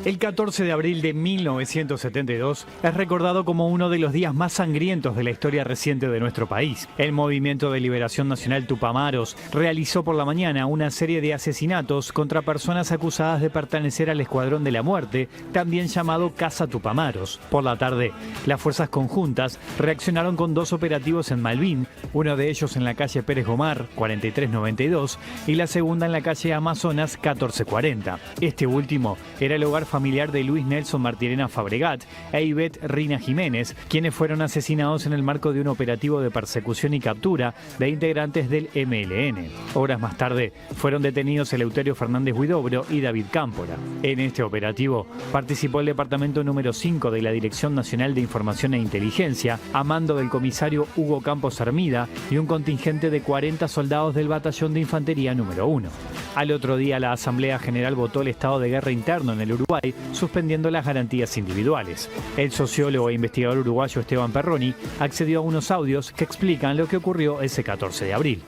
El 14 de abril de 1972 es recordado como uno de los días más sangrientos de la historia reciente de nuestro país. El Movimiento de Liberación Nacional Tupamaros realizó por la mañana una serie de asesinatos contra personas acusadas de pertenecer al Escuadrón de la Muerte, también llamado Casa Tupamaros. Por la tarde, las fuerzas conjuntas reaccionaron con 2 operativos en Malvín, uno de ellos en la calle Pérez Gomar, 4392, y la segunda en la calle Amazonas, 1440. Este último era el hogar familiar de Luis Nelson Martirena Fabregat e Ivette Rina Jiménez, quienes fueron asesinados en el marco de un operativo de persecución y captura de integrantes del MLN. Horas más tarde fueron detenidos Eleuterio Fernández Huidobro y David Cámpora. En este operativo participó el Departamento número 5 de la Dirección Nacional de Información e Inteligencia, a mando del comisario Hugo Campos Hermida y un contingente de 40 soldados del Batallón de Infantería número 1. Al otro día, la Asamblea General votó el estado de guerra interno en el Uruguay, suspendiendo las garantías individuales. El sociólogo e investigador uruguayo Esteban Perroni accedió a unos audios que explican lo que ocurrió ese 14 de abril.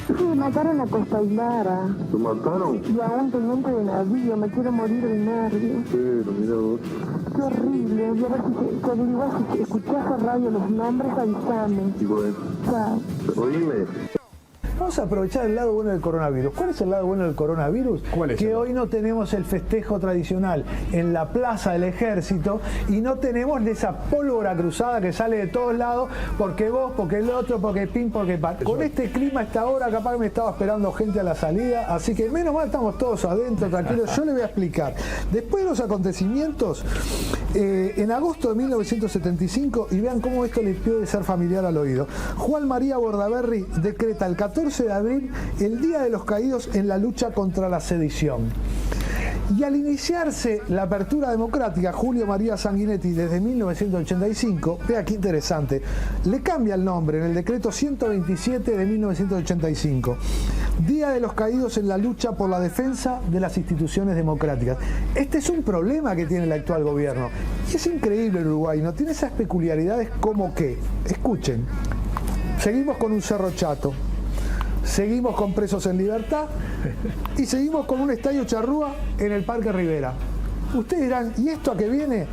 Sí, mataron a Costa Aymara. ¿Lo mataron? Y a un teniente de navío, me quiero morir de nervios. Pero mira vos. Qué horrible. Yo a ver si te averiguas, si escuchás a radio los nombres, avísame. Y bueno, Chao. oíme. Vamos a aprovechar el lado bueno del coronavirus. ¿Cuál es el lado bueno del coronavirus? ¿Cuál es? Que hoy no tenemos el festejo tradicional en la Plaza del Ejército y no tenemos esa pólvora cruzada que sale de todos lados, porque vos, porque el otro, porque pin, porque pan. Con este clima a esta hora capaz que me estaba esperando gente a la salida, así que menos mal estamos todos adentro, tranquilos. Yo le voy a explicar. Después de los acontecimientos, en agosto de 1975, y vean cómo esto le puede ser familiar al oído, Juan María Bordaberry decreta el 14 de abril el Día de los Caídos en la lucha contra la sedición. Y al iniciarse la apertura democrática, Julio María Sanguinetti, desde 1985, vea qué interesante, le cambia el nombre en el decreto 127 de 1985. Día de los Caídos en la lucha por la defensa de las instituciones democráticas. Este es un problema que tiene el actual gobierno. Y es increíble el Uruguay, ¿no? Tiene esas peculiaridades como que, escuchen, seguimos con un Cerro Chato, seguimos con presos en libertad y seguimos con un estadio charrúa en el Parque Rivera. Ustedes dirán, ¿y esto a qué viene?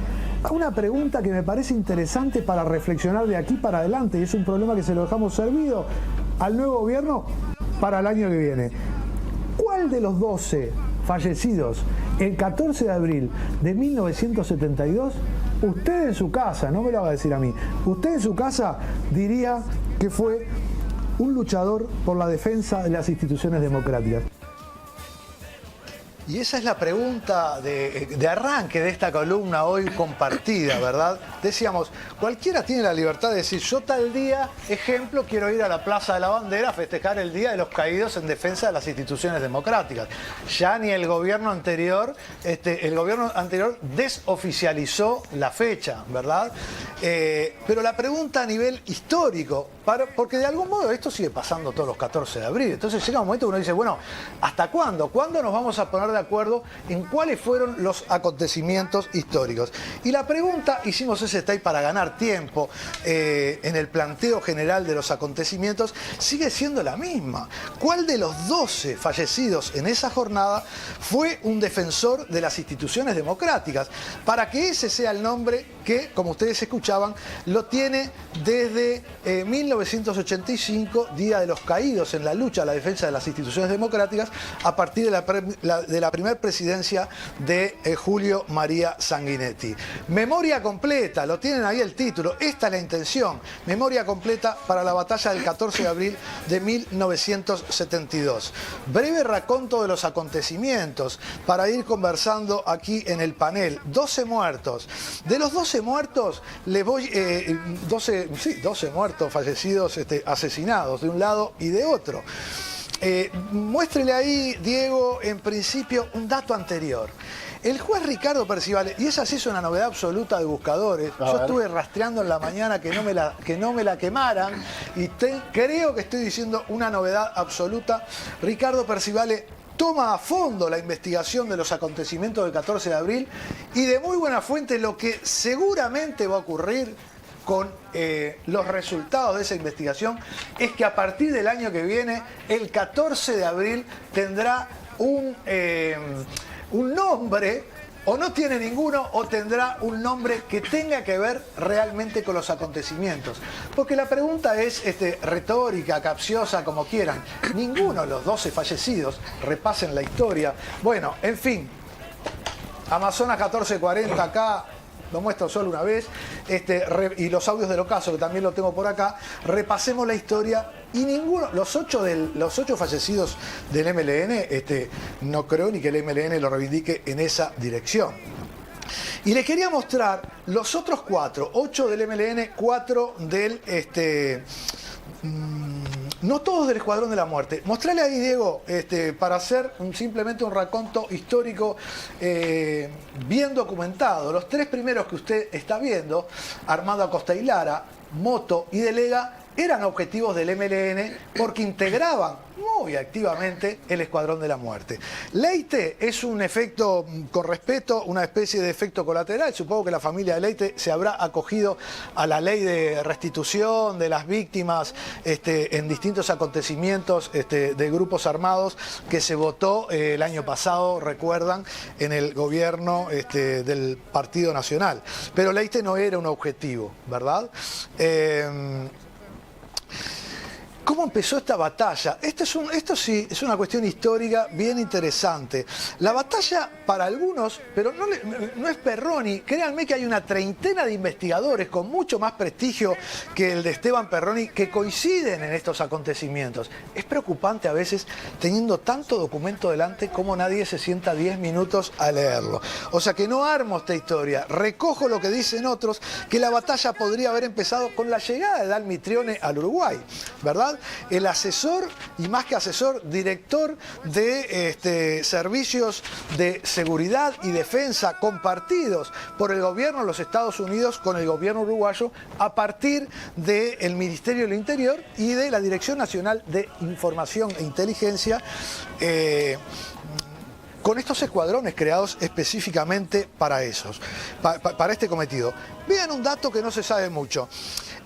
Una pregunta que me parece interesante para reflexionar de aquí para adelante, y es un problema que se lo dejamos servido al nuevo gobierno para el año que viene. ¿Cuál de los 12 fallecidos el 14 de abril de 1972, usted en su casa, no me lo va a decir a mí, usted en su casa diría que fue un luchador por la defensa de las instituciones democráticas? Y esa es la pregunta de arranque de esta columna hoy compartida, ¿verdad? Decíamos, cualquiera tiene la libertad de decir, yo tal día, ejemplo, quiero ir a la Plaza de la Bandera a festejar el Día de los Caídos en defensa de las instituciones democráticas. Ya ni el gobierno anterior desoficializó la fecha, ¿verdad? Pero la pregunta a nivel histórico, porque de algún modo esto sigue pasando todos los 14 de abril. Entonces llega un momento que uno dice, bueno, ¿hasta cuándo? ¿Cuándo nos vamos a poner de acuerdo en cuáles fueron los acontecimientos históricos? Y la pregunta, hicimos ese stay para ganar tiempo en el planteo general de los acontecimientos, sigue siendo la misma. ¿Cuál de los 12 fallecidos en esa jornada fue un defensor de las instituciones democráticas? Para que ese sea el nombre que, como ustedes escuchaban, lo tiene desde 1985, Día de los Caídos en la lucha a la defensa de las instituciones democráticas, a partir de la primera presidencia de Julio María Sanguinetti. Memoria completa, lo tienen ahí el título, esta es la intención, memoria completa para la batalla del 14 de abril de 1972. Breve raconto de los acontecimientos para ir conversando aquí en el panel. 12 muertos. De los 12 muertos, les voy... 12 muertos fallecidos, asesinados de un lado y de otro. Muéstrele ahí, Diego, en principio, un dato anterior. El juez Ricardo Percivale, y esa sí es una novedad absoluta de Buscadores, yo estuve rastreando en la mañana que no me la quemaran, y creo que estoy diciendo una novedad absoluta. Ricardo Percivale toma a fondo la investigación de los acontecimientos del 14 de abril y de muy buena fuente lo que seguramente va a ocurrir con los resultados de esa investigación es que a partir del año que viene, el 14 de abril tendrá un nombre o no tiene ninguno o tendrá un nombre que tenga que ver realmente con los acontecimientos. Porque la pregunta es retórica, capciosa, como quieran. Ninguno de los 12 fallecidos, repasen la historia. Bueno, en fin, Amazonas 1440 acá. Lo muestro solo una vez, y los audios del ocaso, que también lo tengo por acá. Repasemos la historia y ninguno, los ocho fallecidos del MLN, no creo ni que el MLN lo reivindique en esa dirección. Y les quería mostrar los otros 4, 8 del MLN, 4 del no todos del Escuadrón de la Muerte. Mostrale ahí, Diego, para hacer simplemente un raconto histórico bien documentado. Los 3 primeros que usted está viendo, Armando Acosta y Lara, Moto y Delega, eran objetivos del MLN porque integraban muy activamente el Escuadrón de la Muerte. Leite es un efecto, con respeto, una especie de efecto colateral. Supongo que la familia de Leite se habrá acogido a la ley de restitución de las víctimas en distintos acontecimientos de grupos armados que se votó el año pasado, recuerdan, en el gobierno del Partido Nacional. Pero Leite no era un objetivo, ¿verdad? ¿Cómo empezó esta batalla? Esto sí es una cuestión histórica bien interesante. La batalla para algunos, pero no es Perroni, créanme que hay una treintena de investigadores con mucho más prestigio que el de Esteban Perroni que coinciden en estos acontecimientos. Es preocupante a veces, teniendo tanto documento delante, como nadie se sienta 10 minutos a leerlo. O sea que no armo esta historia, recojo lo que dicen otros, que la batalla podría haber empezado con la llegada de Dalmitrione al Uruguay, ¿verdad? El asesor, y más que asesor, director de servicios de seguridad y defensa compartidos por el gobierno de los Estados Unidos con el gobierno uruguayo a partir del Ministerio del Interior y de la Dirección Nacional de Información e Inteligencia, con estos escuadrones creados específicamente para para este cometido. Vean un dato que no se sabe mucho.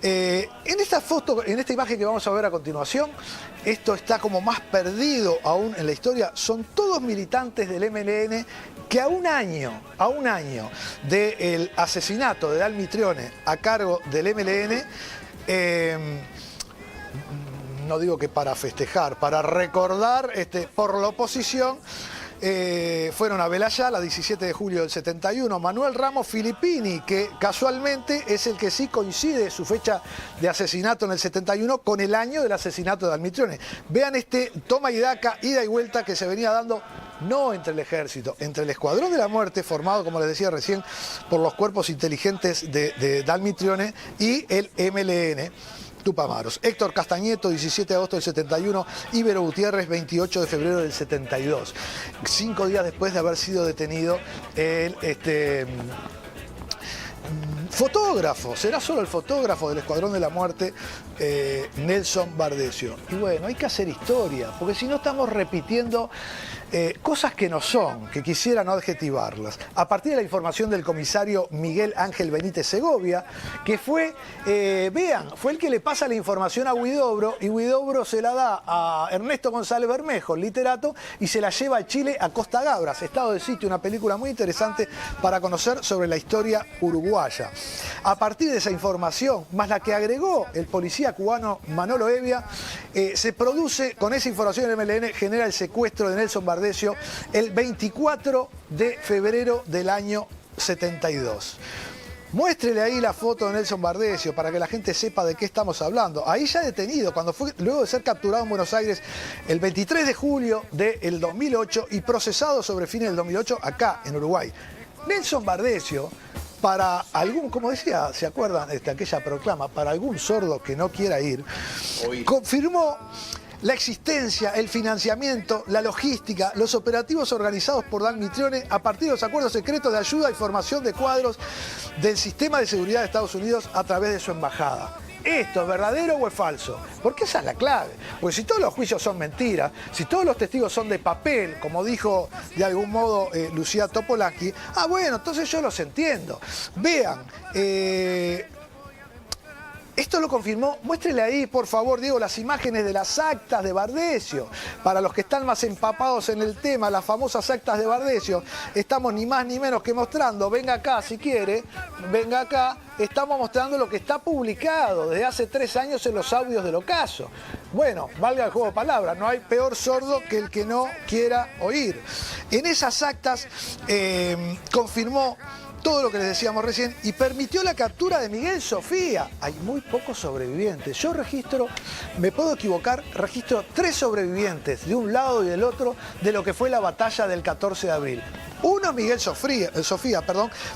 En esta foto, en esta imagen que vamos a ver a continuación, esto está como más perdido aún en la historia, son todos militantes del MLN que a un año del asesinato de Dalmitrione a cargo del MLN, no digo que para festejar, para recordar por la oposición, fueron a Velayala, 17 de julio del 71, Manuel Ramos Filippini, que casualmente es el que sí coincide su fecha de asesinato en el 71 con el año del asesinato de Dalmitrione. Vean toma y daca, ida y vuelta que se venía dando, no entre el ejército, entre el Escuadrón de la Muerte, formado, como les decía recién, por los cuerpos inteligentes de Dalmitrione, y el MLN. Tupamaros. Héctor Castañeto, 17 de agosto del 71, Ibero Gutiérrez, 28 de febrero del 72. 5 días después de haber sido detenido el fotógrafo, será solo el fotógrafo del Escuadrón de la Muerte, Nelson Bardesio. Y bueno, hay que hacer historia, porque si no estamos repitiendo cosas que no son, que quisiera no adjetivarlas. A partir de la información del comisario Miguel Ángel Benítez Segovia, que fue, fue el que le pasa la información a Huidobro, y Huidobro se la da a Ernesto González Bermejo, el literato, y se la lleva a Chile, a Costa Gabras, Estado de Sitio, una película muy interesante para conocer sobre la historia uruguaya. A partir de esa información, más la que agregó el policía cubano Manolo Evia, se produce, con esa información el MLN genera el secuestro de Nelson Bardesio el 24 de febrero del año 72. Muéstrele ahí la foto de Nelson Bardesio para que la gente sepa de qué estamos hablando. Ahí ya detenido, luego de ser capturado en Buenos Aires el 23 de julio del 2008 y procesado sobre fines del 2008 acá en Uruguay. Nelson Bardesio, para algún, como decía, ¿se acuerdan de aquella proclama? Para algún sordo que no quiera ir, confirmó la existencia, el financiamiento, la logística, los operativos organizados por Dalmitrione a partir de los acuerdos secretos de ayuda y formación de cuadros del sistema de seguridad de Estados Unidos a través de su embajada. ¿Esto es verdadero o es falso? Porque esa es la clave. Porque si todos los juicios son mentiras, si todos los testigos son de papel, como dijo de algún modo Lucía Topolansky, bueno, entonces yo los entiendo. Vean, Esto lo confirmó, muéstrele ahí, por favor, Diego, las imágenes de las actas de Bardesio. Para los que están más empapados en el tema, las famosas actas de Bardesio, estamos ni más ni menos que mostrando, venga acá si quiere, venga acá, estamos mostrando lo que está publicado desde hace 3 años en los audios del ocaso. Bueno, valga el juego de palabras, no hay peor sordo que el que no quiera oír. En esas actas confirmó todo lo que les decíamos recién y permitió la captura de Miguel Sofía. Hay muy pocos sobrevivientes. Yo registro, me puedo equivocar, registro 3 sobrevivientes de un lado y del otro de lo que fue la batalla del 14 de abril. Uno, Miguel Sofía,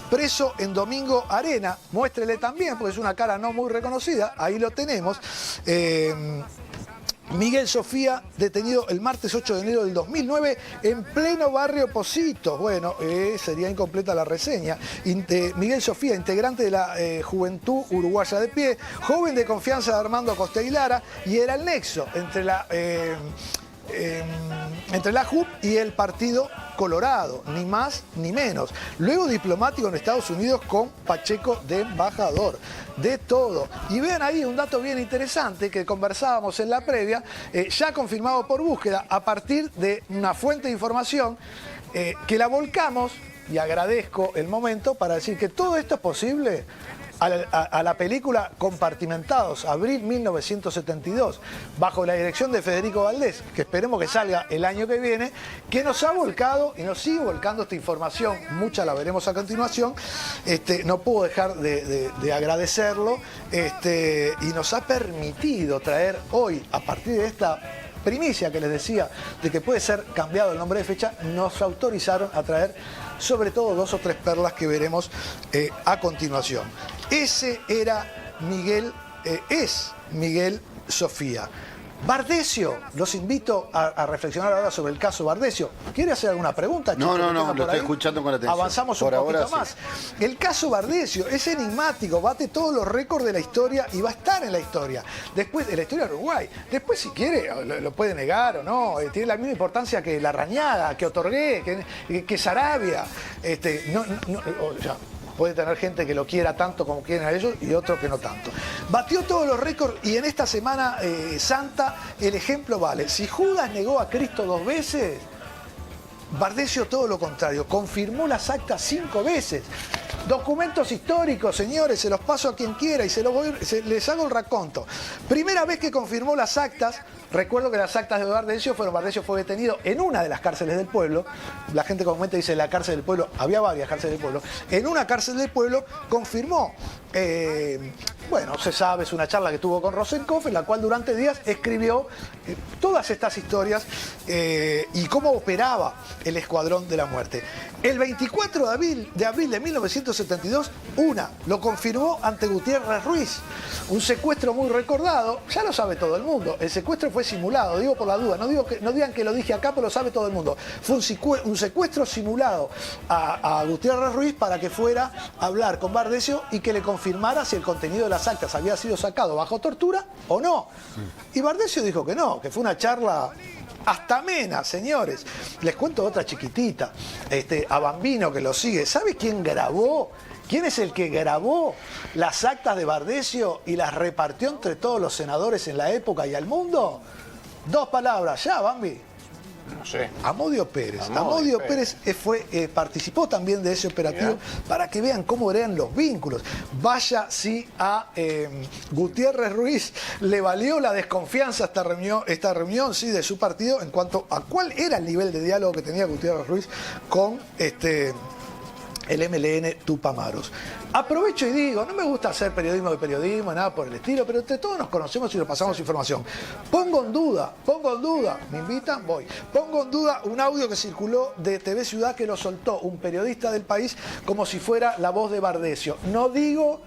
preso en Domingo Arena. Muéstrele también, porque es una cara no muy reconocida. Ahí lo tenemos. Miguel Sofía, detenido el martes 8 de enero del 2009 en pleno barrio Positos. Bueno, sería incompleta la reseña. Miguel Sofía, integrante de la Juventud Uruguaya de Pie, joven de confianza de Armando Costa y Lara, y era el nexo entre la JUP y el Partido Colorado, ni más ni menos. Luego diplomático en Estados Unidos con Pacheco de embajador. De todo. Y vean ahí un dato bien interesante que conversábamos en la previa, ya confirmado por búsqueda a partir de una fuente de información que la volcamos, y agradezco el momento para decir que todo esto es posible a la película Compartimentados, abril 1972, bajo la dirección de Federico Valdés, que esperemos que salga el año que viene, que nos ha volcado y nos sigue volcando esta información, mucha la veremos a continuación, no puedo dejar de agradecerlo, y nos ha permitido traer hoy, a partir de esta primicia que les decía, de que puede ser cambiado el nombre de fecha, nos autorizaron a traer sobre todo 2 o 3 perlas que veremos a continuación. Ese era Miguel, es Miguel Sofía. Bardesio, los invito a reflexionar ahora sobre el caso Bardesio. ¿Quiere hacer alguna pregunta, Chico? No, lo estoy escuchando con atención. Avanzamos un poquito más. Sí. El caso Bardesio es enigmático, bate todos los récords de la historia y va a estar en la historia. Después, en la historia de Uruguay. Después, si quiere, lo puede negar o no. Tiene la misma importancia que Larrañaga, que Otorgué, que Sarabia. Puede tener gente que lo quiera tanto como quieren a ellos y otros que no tanto. Batió todos los récords y en esta Semana Santa el ejemplo vale. Si Judas negó a Cristo 2 veces, Bardesio todo lo contrario. Confirmó las actas 5 veces. Documentos históricos, señores, se los paso a quien quiera y les hago el raconto. Primera vez que confirmó las actas, recuerdo que las actas de Bardesio fue detenido en una de las cárceles del pueblo. La gente comúnmente dice la cárcel del pueblo, había varias cárceles del pueblo. En una cárcel del pueblo confirmó, bueno, se sabe, es una charla que tuvo con Rosenkopf, en la cual durante días escribió todas estas historias y cómo operaba el Escuadrón de la Muerte. El 24 de abril de 1972, lo confirmó ante Gutiérrez Ruiz. Un secuestro muy recordado, ya lo sabe todo el mundo. El secuestro fue simulado, digo por la duda, no digan que lo dije acá, pero lo sabe todo el mundo. Fue un secuestro simulado a Gutiérrez Ruiz para que fuera a hablar con Bardesio y que le confirmara si el contenido de las actas había sido sacado bajo tortura o no. Y Bardesio dijo que no, que fue una charla hasta amena, señores. Les cuento otra chiquitita, a Bambino que lo sigue. ¿Sabe quién grabó? ¿Quién es el que grabó las actas de Bardesio y las repartió entre todos los senadores en la época y al mundo? 2 palabras, ya, Bambi. No sé. Amodio Pérez. Amodio Pérez participó también de ese operativo para que vean cómo eran los vínculos. Vaya si a Gutiérrez Ruiz le valió la desconfianza esta reunión sí, de su partido en cuanto a cuál era el nivel de diálogo que tenía Gutiérrez Ruiz con el MLN Tupamaros. Aprovecho y digo, no me gusta hacer periodismo de periodismo, nada por el estilo, pero entre todos nos conocemos y nos pasamos información. Pongo en duda, me invitan, voy. Pongo en duda un audio que circuló de TV Ciudad que lo soltó un periodista del País como si fuera la voz de Bardesio. No digo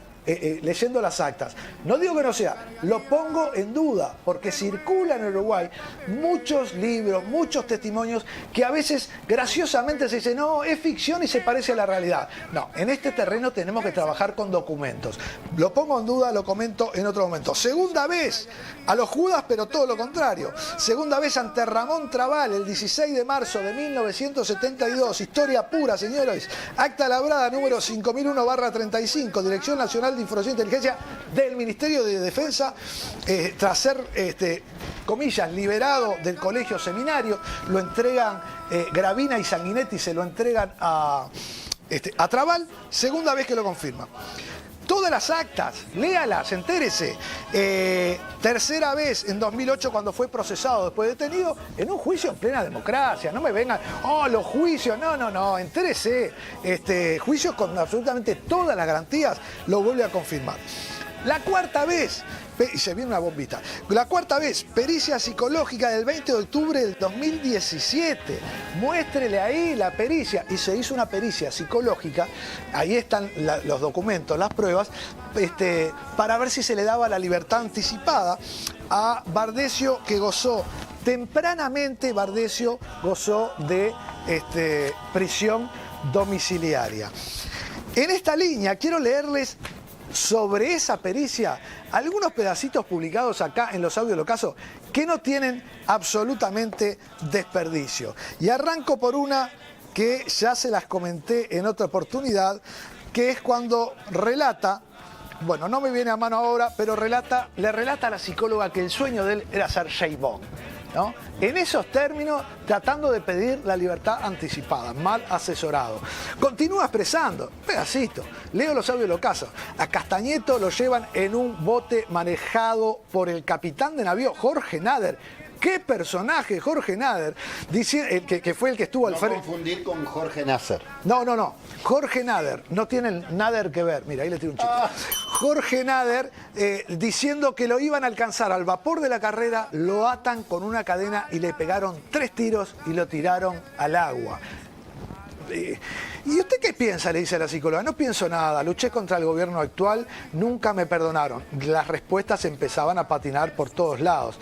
leyendo las actas. No digo que no sea, lo pongo en duda, porque circulan en Uruguay muchos libros, muchos testimonios que a veces graciosamente se dice, no, es ficción y se parece a la realidad. No, en este terreno tenemos que trabajar con documentos. Lo pongo en duda, lo comento en otro momento. Segunda vez a los Judas, pero todo lo contrario. Segunda vez ante Ramón Trabal, el 16 de marzo de 1972. Historia pura, señores. Acta labrada número 5001/35, Dirección Nacional de de Información e Inteligencia del Ministerio de Defensa, tras ser, comillas, liberado del colegio seminario, lo entregan, Gravina y Sanguinetti se lo entregan a Trabal, segunda vez que lo confirma. Todas las actas, léalas, entérese. Tercera vez en 2008 cuando fue procesado, después detenido, en un juicio en plena democracia. No me vengan, los juicios, no, entérese. Juicios con absolutamente todas las garantías, lo vuelve a confirmar. La cuarta vez, y se viene una bombita, la cuarta vez, pericia psicológica del 20 de octubre del 2017. Muéstrele ahí la pericia. Y se hizo una pericia psicológica, ahí están los documentos, las pruebas, para ver si se le daba la libertad anticipada a Bardesio, que gozó tempranamente, Bardesio gozó de prisión domiciliaria. En esta línea quiero leerles sobre esa pericia algunos pedacitos publicados acá en los audios del ocaso que no tienen absolutamente desperdicio. Y arranco por una que ya se las comenté en otra oportunidad, que es cuando relata, bueno, no me viene a mano ahora, pero le relata a la psicóloga que el sueño de él era ser James Bond, ¿no? En esos términos, tratando de pedir la libertad anticipada, mal asesorado. Continúa expresando, pedacito, leo los audios del ocaso. A Castañeto lo llevan en un bote manejado por el capitán de navío Jorge Nader. ¿Qué personaje, Jorge Nader? Dice, que fue el que estuvo al frente. No confundir con Jorge Nasser. No. Jorge Nader, no tienen Nader que ver. Mira, ahí le tiro un chico. Jorge Nader, diciendo que lo iban a alcanzar al vapor de la carrera, lo atan con una cadena y le pegaron 3 tiros y lo tiraron al agua. ¿Y usted qué piensa?, le dice a la psicóloga. No pienso nada, luché contra el gobierno actual, nunca me perdonaron. Las respuestas empezaban a patinar por todos lados.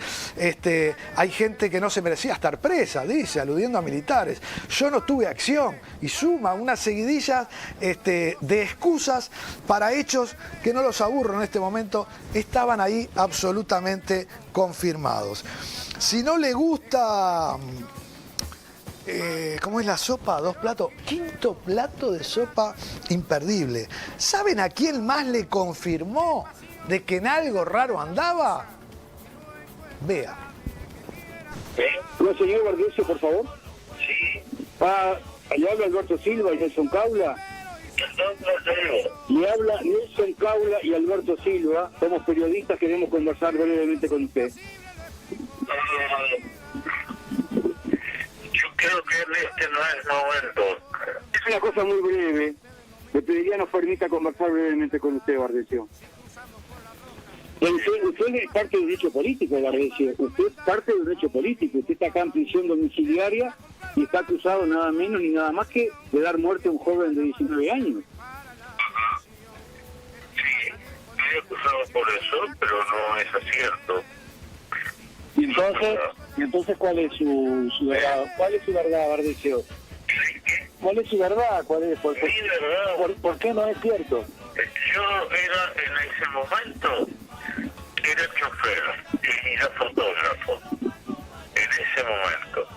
Hay gente que no se merecía estar presa, dice, aludiendo a militares. Yo no tuve acción, y suma una seguidilla de excusas para hechos que, no los aburro en este momento, estaban ahí absolutamente confirmados. Si no le gusta... ¿cómo es la sopa? 2 platos. 5.º plato de sopa imperdible. ¿Saben a quién más le confirmó de que en algo raro andaba? Vea. ¿No, señor Bardesio, por favor? Sí. Le habla Alberto Silva y Nelson Caula. Le habla Nelson Caula y Alberto Silva. Somos periodistas, queremos conversar brevemente con usted. Yo creo que no es momento. Es una cosa muy breve. Le pediría nos permita conversar brevemente con usted, Bardesio. Usted es parte de un hecho político, Bardesio. Usted es parte de un hecho político. Usted está acá en prisión domiciliaria y está acusado nada menos ni nada más que de dar muerte a un joven de 19 años. Ajá. Sí, estoy acusado por eso, pero no es acierto. Y entonces ¿cuál es su verdad? ¿Cuál es su verdad, Bardesio? ¿Cuál es su verdad? ¿Cuál es? ¿Por qué no es cierto? Yo era, en ese momento, era chofer y era fotógrafo. En ese momento.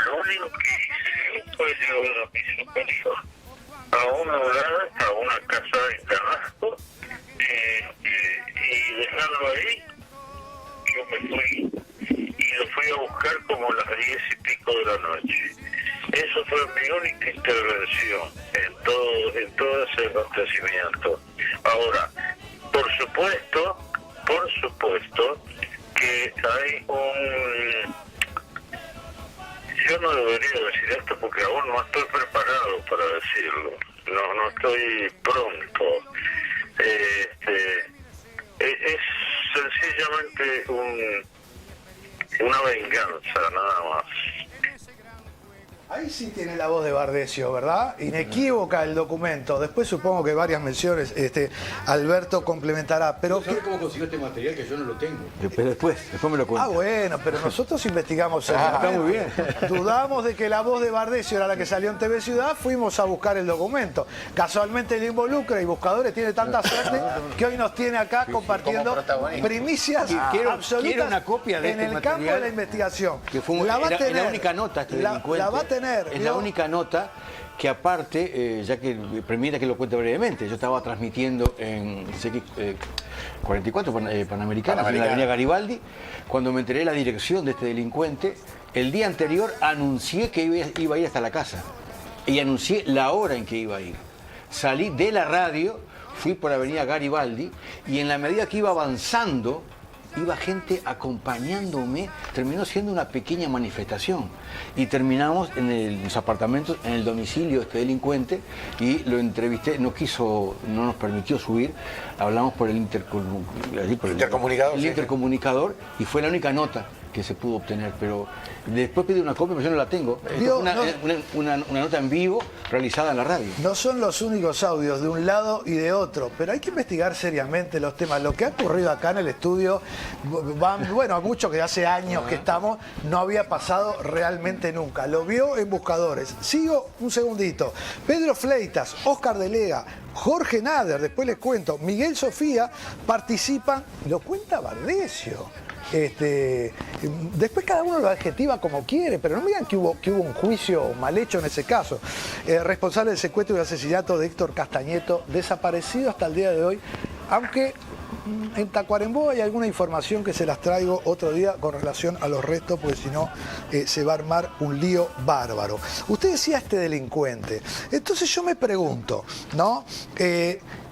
Lo único que hice fue llevar a mi superior a una casa de Carrasco y dejarlo ahí. Yo me fui y lo fui a buscar como a las 10 y pico de la noche. Eso fue mi única intervención en todo ese acontecimiento. Ahora, por supuesto que hay un... Yo no debería decir esto porque aún no estoy preparado para decirlo. No estoy pronto. Es sencillamente una venganza, nada más. Ahí sí tiene la voz de Bardesio, ¿verdad? Inequívoca el documento. Después supongo que varias menciones Alberto complementará. Pero ¿Sabes cómo consiguió este material que yo no lo tengo? Pero después me lo cuento. Bueno, pero nosotros investigamos. Está muy bien. Dudamos de que la voz de Bardesio era la que salió en TV Ciudad, fuimos a buscar el documento. Casualmente el Involucra y Buscadores tiene tanta suerte que hoy nos tiene acá compartiendo primicias absolutas quiero una copia de en este el campo de la material, investigación. Que fue la va a tener, la única nota este delincuente. la va a tener. Es la única nota que aparte, ya que permita que lo cuente brevemente, yo estaba transmitiendo en 44 Panamericana, en la avenida Garibaldi, cuando me enteré de la dirección de este delincuente, el día anterior anuncié que iba a ir hasta la casa y anuncié la hora en que iba a ir. Salí de la radio, fui por la avenida Garibaldi y en la medida que iba avanzando, iba gente acompañándome, terminó siendo una pequeña manifestación y terminamos en los apartamentos, en el domicilio de este delincuente y lo entrevisté, no nos permitió subir, hablamos por el intercomunicador y fue la única nota que se pudo obtener, pero después pedí una copia, pero yo no la tengo. Una nota en vivo realizada en la radio. No son los únicos audios de un lado y de otro, pero hay que investigar seriamente los temas. Lo que ha ocurrido acá en el estudio, bueno, mucho que hace años que estamos, no había pasado realmente nunca. Lo vio en Buscadores. Sigo un segundito. Pedro Fleitas, Oscar de Lega, Jorge Nader, después les cuento, Miguel Sofía participan, lo cuenta Bardesio. Después cada uno lo adjetiva como quiere, pero no miran que hubo un juicio mal hecho en ese caso. Responsable del secuestro y asesinato de Héctor Castañeto, desaparecido hasta el día de hoy, aunque en Tacuarembó hay alguna información que se las traigo otro día con relación a los restos, porque si no se va a armar un lío bárbaro. Usted decía este delincuente, entonces yo me pregunto, ¿no?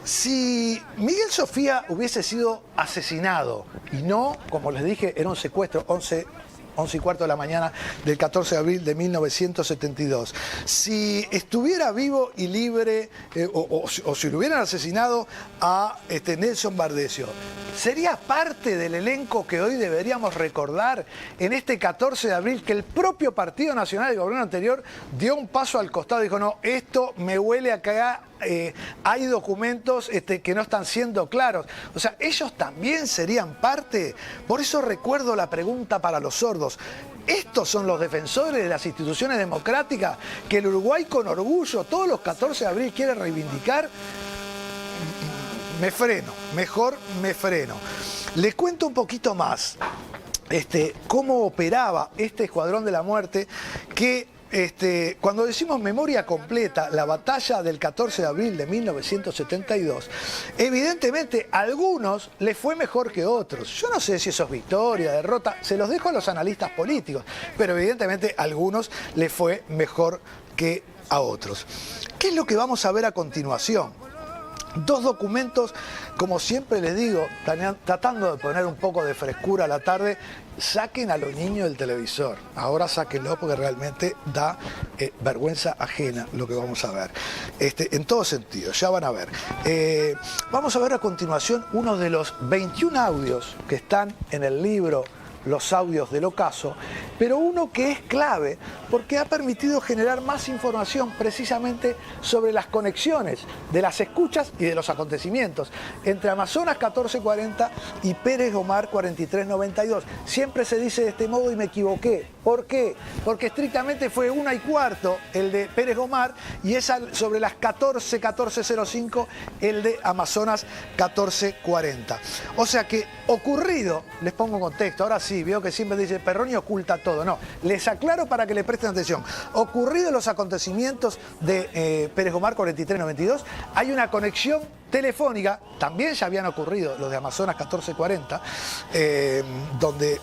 Si Miguel Sofía hubiese sido asesinado y no, como les dije, era un secuestro, 11:15 de la mañana del 14 de abril de 1972. Si estuviera vivo y libre, o si lo hubieran asesinado a Nelson Bardesio, ¿sería parte del elenco que hoy deberíamos recordar en este 14 de abril que el propio Partido Nacional del gobierno anterior dio un paso al costado y dijo, no, esto me huele a que hay documentos que no están siendo claros? O sea, ellos también serían parte. Por eso recuerdo la pregunta para los sordos. Estos son los defensores de las instituciones democráticas que el Uruguay con orgullo todos los 14 de abril quiere reivindicar. Me freno, mejor me freno. Les cuento un poquito más cómo operaba este Escuadrón de la Muerte que cuando decimos memoria completa, la batalla del 14 de abril de 1972, evidentemente a algunos les fue mejor que otros. Yo no sé si eso es victoria, derrota, se los dejo a los analistas políticos, pero evidentemente a algunos les fue mejor que a otros. ¿Qué es lo que vamos a ver a continuación? Dos documentos, como siempre les digo, tratando de poner un poco de frescura a la tarde. Saquen a los niños del televisor, ahora sáquenlo porque realmente da vergüenza ajena lo que vamos a ver, en todo sentido, ya van a ver. Vamos a ver a continuación uno de los 21 audios que están en el libro Los audios del ocaso, pero uno que es clave porque ha permitido generar más información precisamente sobre las conexiones de las escuchas y de los acontecimientos entre Amazonas 1440 y Pérez Gomar 4392. Siempre se dice de este modo y me equivoqué. ¿Por qué? Porque estrictamente fue 1:15 el de Pérez Gomar y es sobre las 14:05 el de Amazonas 1440. O sea que ocurrido, les pongo en contexto, ahora sí, veo que siempre dice Perroni oculta todo. No, les aclaro para que le presten atención. Ocurridos los acontecimientos de Pérez Gomar 4392, hay una conexión telefónica, también ya habían ocurrido los de Amazonas 1440, donde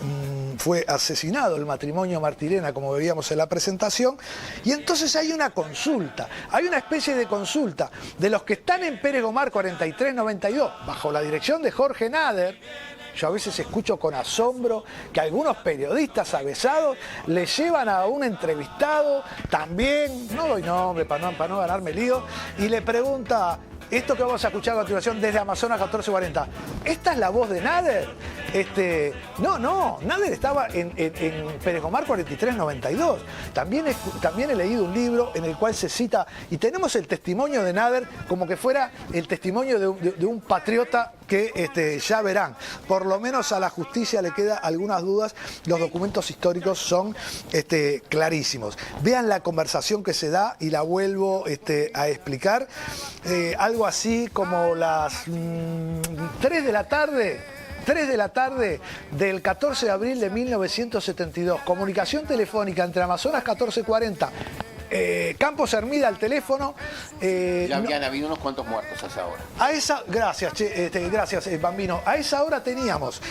fue asesinado el matrimonio Martirena, como veíamos en la presentación, y entonces hay una consulta, hay una especie de consulta de los que están en Pérez Gomar 4392, bajo la dirección de Jorge Nader. Yo a veces escucho con asombro que algunos periodistas avesados le llevan a un entrevistado, también, no doy nombre para no ganarme lío, y le pregunta, esto que vamos a escuchar a continuación desde Amazonas 1440, ¿esta es la voz de Nader? No, Nader estaba en Pérez Gomar 4392. También he leído un libro en el cual se cita, y tenemos el testimonio de Nader como que fuera el testimonio de un patriota que ya verán. Por lo menos a la justicia le queda algunas dudas, los documentos históricos son clarísimos. Vean la conversación que se da y la vuelvo a explicar. Algo así como las 3 de la tarde del 14 de abril de 1972. Comunicación telefónica entre Amazonas 1440 Campos Hermida al teléfono. Ya habían habido unos cuantos muertos a esa hora. A esa, gracias, gracias, Bambino. A esa hora teníamos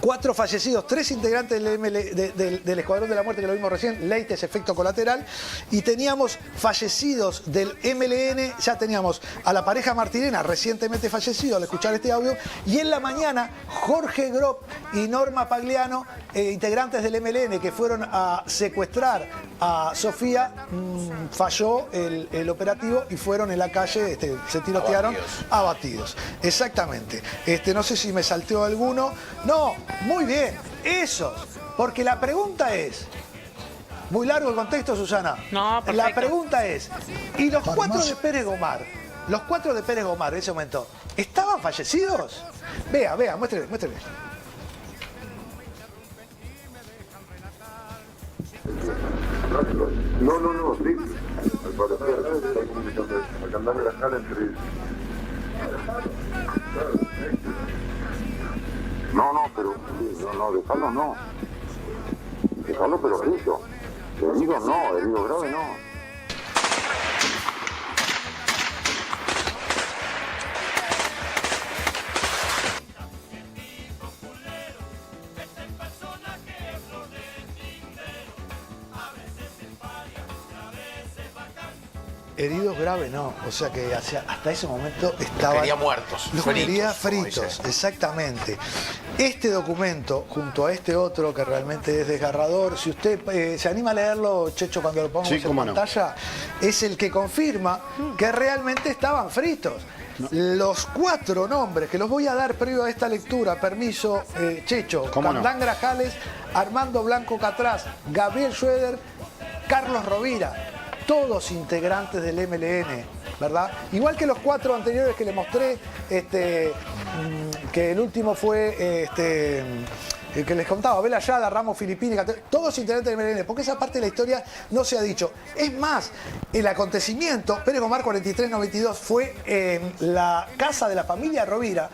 4 fallecidos, 3 integrantes del Escuadrón de la Muerte, que lo vimos recién, Leites, efecto colateral, y teníamos fallecidos del MLN, ya teníamos a la pareja Martirena, recientemente fallecido al escuchar este audio, y en la mañana Jorge Gropp y Norma Pagliano, integrantes del MLN, que fueron a secuestrar a Sofía, falló el operativo y fueron en la calle, se tirotearon, abatidos. Exactamente. No sé si me salteó alguno. No, muy bien, esos. Porque la pregunta es, muy largo el contexto, Susana. No, perfecto. La pregunta es, ¿y los 4 de Pérez Gomar? Los 4 de Pérez Gomar en ese momento, ¿estaban fallecidos? Vea, muéstrele. No, sí. Al parecer, está comunicando a Candame la Jala entre... No, dejarlo no. Dejarlo, pero herido. Herido no, herido grave no. Heridos graves no, o sea que hasta ese momento estaban... Los quería muertos, los quería fritos, exactamente. Este documento, junto a este otro que realmente es desgarrador, si usted se anima a leerlo, Checho, cuando lo pongamos en pantalla, es el que confirma que realmente estaban fritos. No. Los 4 nombres que los voy a dar previo a esta lectura, permiso, Checho, Candán Grajales, Armando Blanco Catraz, Gabriel Schroeder, Carlos Rovira, todos integrantes del MLN, ¿verdad? Igual que los 4 anteriores que le mostré, que el último fue el que les contaba, Bela Yada, Ramos Filippini, todos integrantes del MLN, porque esa parte de la historia no se ha dicho. Es más, el acontecimiento, Pérez Gomar 4392, fue en la casa de la familia Rovira.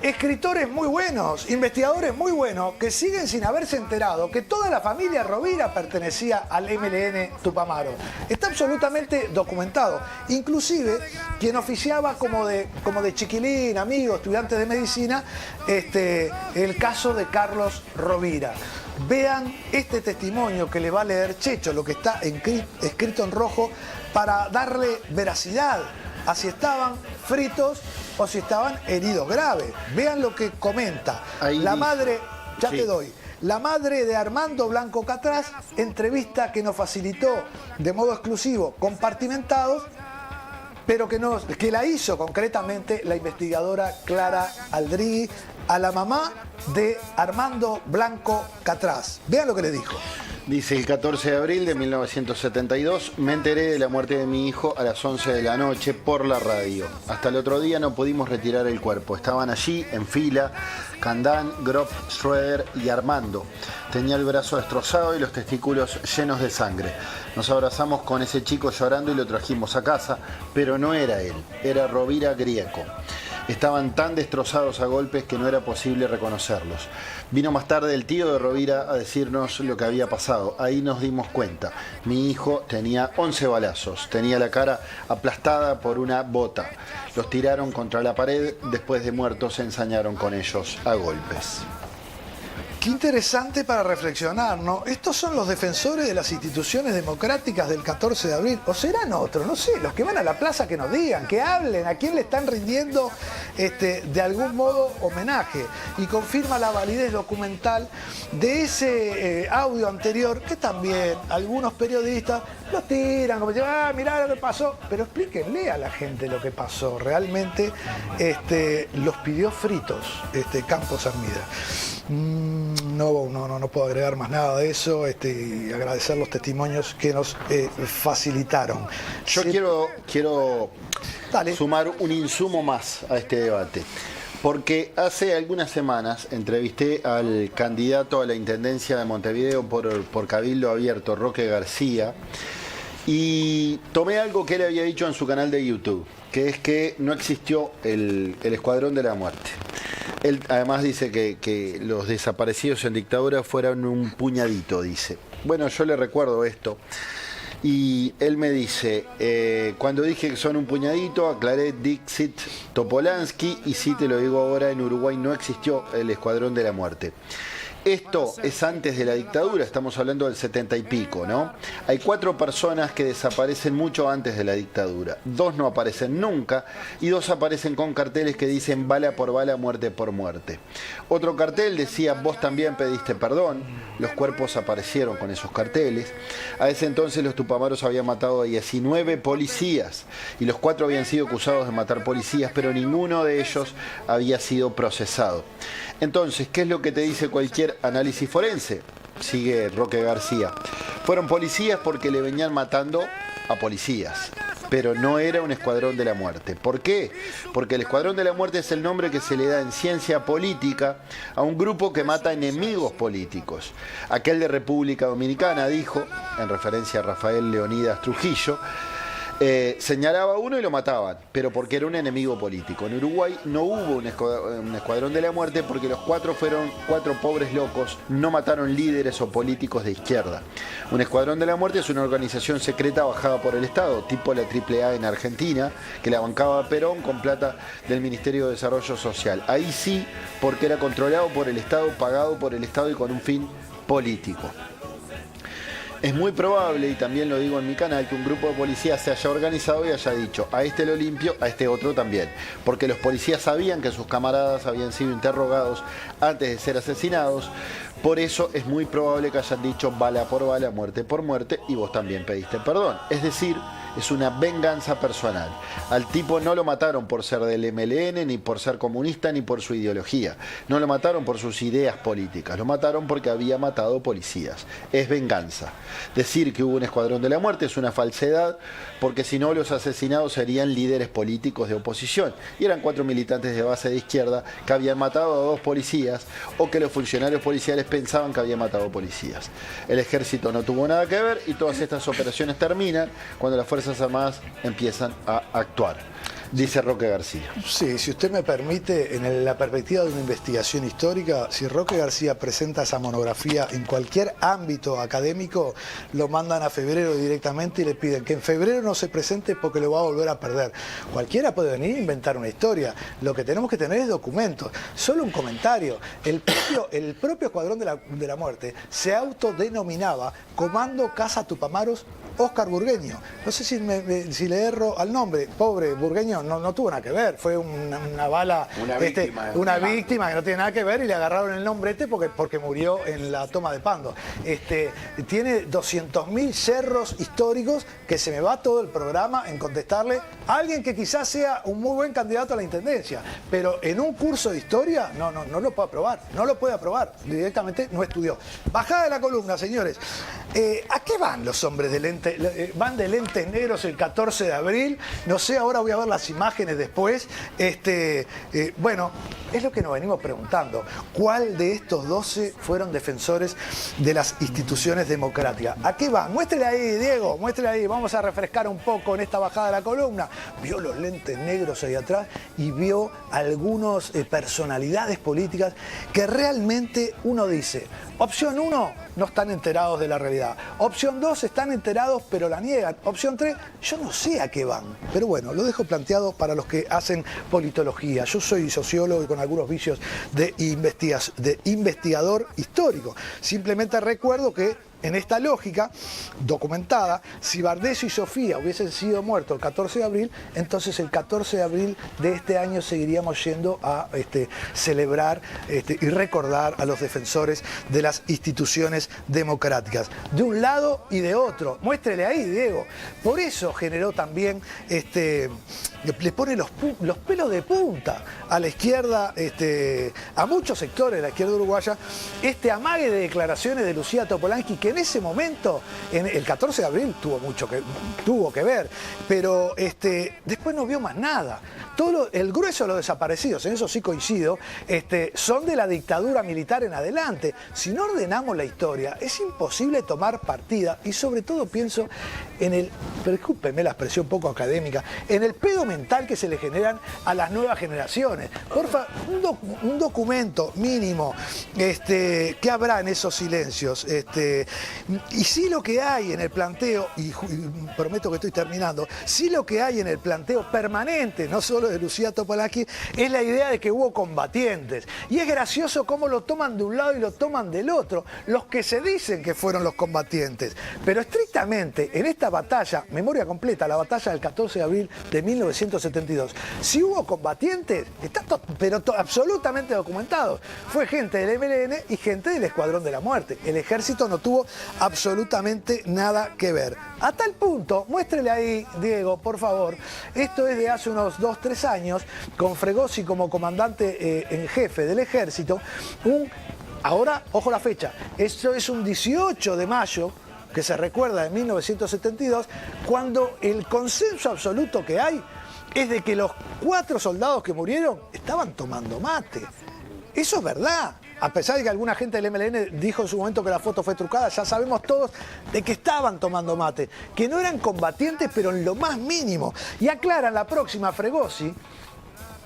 Escritores muy buenos, investigadores muy buenos, que siguen sin haberse enterado que toda la familia Rovira pertenecía al MLN Tupamaro. Está absolutamente documentado. Inclusive, quien oficiaba como de chiquilín, amigo, estudiante de medicina, el caso de Carlos Rovira. Vean este testimonio que le va a leer Checho, lo que está escrito en rojo, para darle veracidad a si estaban fritos o si estaban heridos graves. Vean lo que comenta. Ahí la madre, ya te doy, la madre de Armando Blanco Catraz, entrevista que nos facilitó de modo exclusivo, compartimentados, pero que la hizo concretamente la investigadora Clara Aldrigui a la mamá de Armando Blanco Catraz. Vean lo que le dijo. Dice, el 14 de abril de 1972 me enteré de la muerte de mi hijo a las 11 de la noche por la radio. Hasta el otro día no pudimos retirar el cuerpo. Estaban allí, en fila, Candán, Gropp, Schroeder y Armando. Tenía el brazo destrozado y los testículos llenos de sangre. Nos abrazamos con ese chico llorando y lo trajimos a casa, pero no era él, era Rovira Grieco. Estaban tan destrozados a golpes que no era posible reconocerlos. Vino más tarde el tío de Rovira a decirnos lo que había pasado. Ahí nos dimos cuenta. Mi hijo tenía 11 balazos. Tenía la cara aplastada por una bota. Los tiraron contra la pared. Después de muertos se ensañaron con ellos a golpes. Qué interesante para reflexionar, ¿no? Estos son los defensores de las instituciones democráticas del 14 de abril. ¿O serán otros? No sé, los que van a la plaza que nos digan, que hablen, a quién le están rindiendo de algún modo homenaje. Y confirma la validez documental de ese audio anterior, que también algunos periodistas lo tiran, como dicen, mirá lo que pasó. Pero explíquenle a la gente lo que pasó. Realmente los pidió fritos Campos Hermida. No puedo agregar más nada de eso, y agradecer los testimonios que nos facilitaron. Yo quiero sumar un insumo más a este debate, porque hace algunas semanas entrevisté al candidato a la Intendencia de Montevideo por Cabildo Abierto, Roque García, y tomé algo que él había dicho en su canal de YouTube, que es que no existió el Escuadrón de la Muerte. Él además dice que los desaparecidos en dictadura fueron un puñadito, dice. Bueno, yo le recuerdo esto. Y él me dice, cuando dije que son un puñadito, aclaré Dixit Topolansky, y sí te lo digo ahora, en Uruguay no existió el Escuadrón de la Muerte. Esto es antes de la dictadura, estamos hablando del 70 y pico, ¿no? Hay 4 personas que desaparecen mucho antes de la dictadura. 2 no aparecen nunca y 2 aparecen con carteles que dicen bala por bala, muerte por muerte. Otro cartel decía, vos también pediste perdón. Los cuerpos aparecieron con esos carteles. A ese entonces los tupamaros habían matado a 19 policías y los 4 habían sido acusados de matar policías, pero ninguno de ellos había sido procesado. Entonces, ¿qué es lo que te dice cualquier análisis forense? Sigue Roque García. Fueron policías porque le venían matando a policías, pero no era un escuadrón de la muerte. ¿Por qué? Porque el escuadrón de la muerte es el nombre que se le da en ciencia política a un grupo que mata enemigos políticos. Aquel de República Dominicana dijo, en referencia a Rafael Leonidas Trujillo, señalaba a uno y lo mataban, pero porque era un enemigo político. En Uruguay no hubo un escuadrón de la muerte porque los 4 fueron 4 pobres locos, no mataron líderes o políticos de izquierda. Un escuadrón de la muerte es una organización secreta bajada por el Estado, tipo la AAA en Argentina, que la bancaba Perón con plata del Ministerio de Desarrollo Social. Ahí sí, porque era controlado por el Estado, pagado por el Estado y con un fin político. Es muy probable, y también lo digo en mi canal, que un grupo de policías se haya organizado y haya dicho, a este lo limpio, a este otro también. Porque los policías sabían que sus camaradas habían sido interrogados antes de ser asesinados. Por eso es muy probable que hayan dicho bala por bala, muerte por muerte, y vos también pediste perdón. Es decir, es una venganza personal. Al tipo no lo mataron por ser del MLN, ni por ser comunista, ni por su ideología. No lo mataron por sus ideas políticas. Lo mataron porque había matado policías. Es venganza. Decir que hubo un escuadrón de la muerte es una falsedad, porque si no los asesinados serían líderes políticos de oposición. Y eran 4 militantes de base de izquierda que habían matado a 2 policías, o que los funcionarios policiales pensaban que habían matado policías. El ejército no tuvo nada que ver y todas estas operaciones terminan cuando las Fuerzas Armadas empiezan a actuar. Dice Roque García. Sí, si usted me permite, en la perspectiva de una investigación histórica, si Roque García presenta esa monografía en cualquier ámbito académico, lo mandan a febrero directamente y le piden que en febrero no se presente porque lo va a volver a perder. Cualquiera puede venir a inventar una historia. Lo que tenemos que tener es documentos. Solo un comentario. El propio Escuadrón de la Muerte se autodenominaba Comando Casa Tupamaros Óscar Burgueño. No sé si le erro al nombre. Pobre Burgueño no tuvo nada que ver. Fue una bala, una víctima que no tiene nada que ver, y le agarraron el nombre porque murió en la toma de Pando. Tiene 200.000 cerros históricos que se me va todo el programa en contestarle a alguien que quizás sea un muy buen candidato a la intendencia, pero en un curso de historia no lo puede aprobar. No lo puede aprobar. Directamente no estudió. Bajada de la columna, señores. ¿A qué van los hombres de lente? Van de lentes negros el 14 de abril, no sé, ahora voy a ver las imágenes después. Bueno, es lo que nos venimos preguntando. ¿Cuál de estos 12 fueron defensores de las instituciones democráticas? ¿A qué van? Muéstrele ahí, Diego, muéstrele ahí. Vamos a refrescar un poco en esta bajada de la columna. Vio los lentes negros ahí atrás y vio algunas personalidades políticas que realmente uno dice, opción 1, no están enterados de la realidad. Opción 2, están enterados pero la niegan. Opción 3, yo no sé a qué van. Pero bueno, lo dejo planteado para los que hacen politología. Yo soy sociólogo y con algunos vicios de investigador histórico. Simplemente recuerdo que en esta lógica documentada, si Bardesio y Sofía hubiesen sido muertos el 14 de abril, entonces el 14 de abril de este año seguiríamos yendo a celebrar y recordar a los defensores de las instituciones democráticas, de un lado y de otro. Muéstrele ahí, Diego. Por eso generó también, le pone los pelos de punta a la izquierda, a muchos sectores de la izquierda uruguaya, amague de declaraciones de Lucía Topolansky, que en ese momento, en el 14 de abril, tuvo que ver, pero después no vio más nada. El grueso de los desaparecidos, en eso sí coincido, son de la dictadura militar en adelante. Si no ordenamos la historia, es imposible tomar partida, y sobre todo pienso en discúlpenme la expresión poco académica, en el pedo mental que se le generan a las nuevas generaciones. Porfa, un documento mínimo, ¿qué habrá en esos silencios? Y sí lo que hay en el planteo, y prometo que estoy terminando, sí lo que hay en el planteo permanente, no solo de Lucía Topolaki, es la idea de que hubo combatientes. Y es gracioso cómo lo toman de un lado y lo toman del otro, los que se dicen que fueron los combatientes. Pero estrictamente, en esta batalla, memoria completa, la batalla del 14 de abril de 1972, si hubo combatientes, está absolutamente documentado. Fue gente del MLN y gente del Escuadrón de la Muerte. El ejército no tuvo absolutamente nada que ver. A tal punto, muéstrele ahí, Diego, por favor, esto es de hace unos 2-3 años, con Fregosi como comandante en jefe del ejército, ahora, ojo la fecha, esto es un 18 de mayo, que se recuerda de 1972, cuando el consenso absoluto que hay es de que los 4 soldados que murieron estaban tomando mate. Eso es verdad. A pesar de que alguna gente del MLN dijo en su momento que la foto fue trucada, ya sabemos todos de que estaban tomando mate, que no eran combatientes, pero en lo más mínimo. Y aclaran la próxima, Fregosi.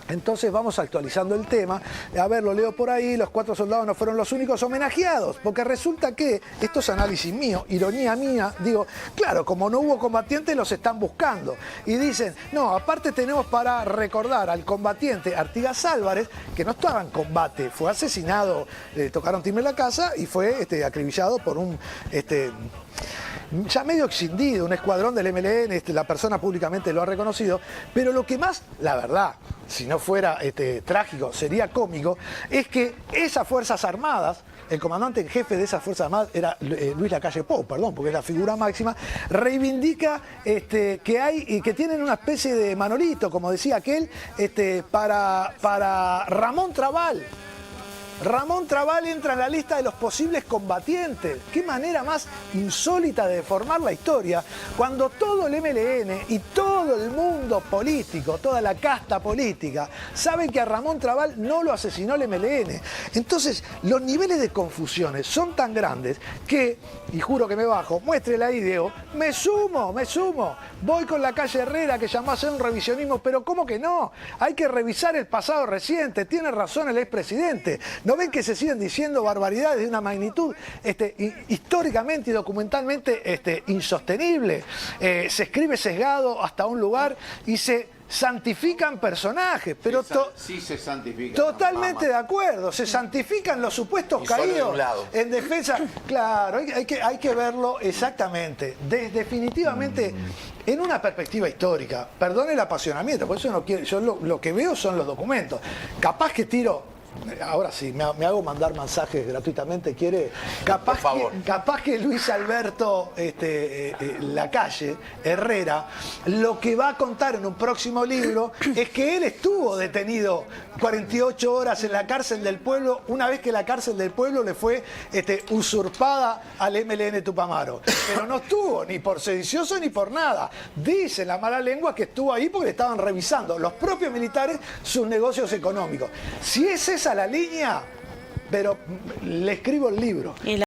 Entonces vamos actualizando el tema. A ver, lo leo por ahí, los 4 soldados no fueron los únicos homenajeados, porque resulta que, esto es análisis mío, ironía mía, digo, claro, como no hubo combatientes los están buscando. Y dicen, no, aparte tenemos para recordar al combatiente Artigas Álvarez, que no estaba en combate, fue asesinado, tocaron timbre en la casa y fue acribillado por un... ya medio escindido, un escuadrón del MLN, la persona públicamente lo ha reconocido, pero lo que más, la verdad, si no fuera trágico, sería cómico, es que esas Fuerzas Armadas, el comandante en jefe de esas Fuerzas Armadas era Luis Lacalle Pou, perdón, porque es la figura máxima, reivindica que hay y que tienen una especie de Manolito, como decía aquel, para Ramón Trabal. Ramón Trabal entra en la lista de los posibles combatientes. Qué manera más insólita de deformar la historia, cuando todo el MLN y todo el mundo político, toda la casta política, saben que a Ramón Trabal no lo asesinó el MLN. Entonces, los niveles de confusiones son tan grandes que, y juro que me bajo, muéstrele ahí, Diego, me sumo, voy con la calle Herrera que llamó a hacer un revisionismo, pero ¿cómo que no? Hay que revisar el pasado reciente, tiene razón el expresidente. ¿No ven que se siguen diciendo barbaridades de una magnitud históricamente y documentalmente insostenible? Se escribe sesgado hasta un lugar y se santifican personajes, pero sí se santifican. Totalmente de acuerdo, se santifican los supuestos caídos en defensa. Claro, hay que verlo exactamente, definitivamente en una perspectiva histórica. Perdone el apasionamiento, por eso no quiero, yo lo que veo son los documentos. Capaz que tiro. Ahora sí, me hago mandar mensajes gratuitamente, ¿quiere? Capaz que Luis Alberto Lacalle Herrera lo que va a contar en un próximo libro es que él estuvo detenido 48 horas en la cárcel del pueblo, una vez que la cárcel del pueblo le fue usurpada al MLN Tupamaro. Pero no estuvo ni por sedicioso ni por nada. Dice la mala lengua que estuvo ahí porque le estaban revisando los propios militares sus negocios económicos. Si es esa la línea, pero le escribo el libro.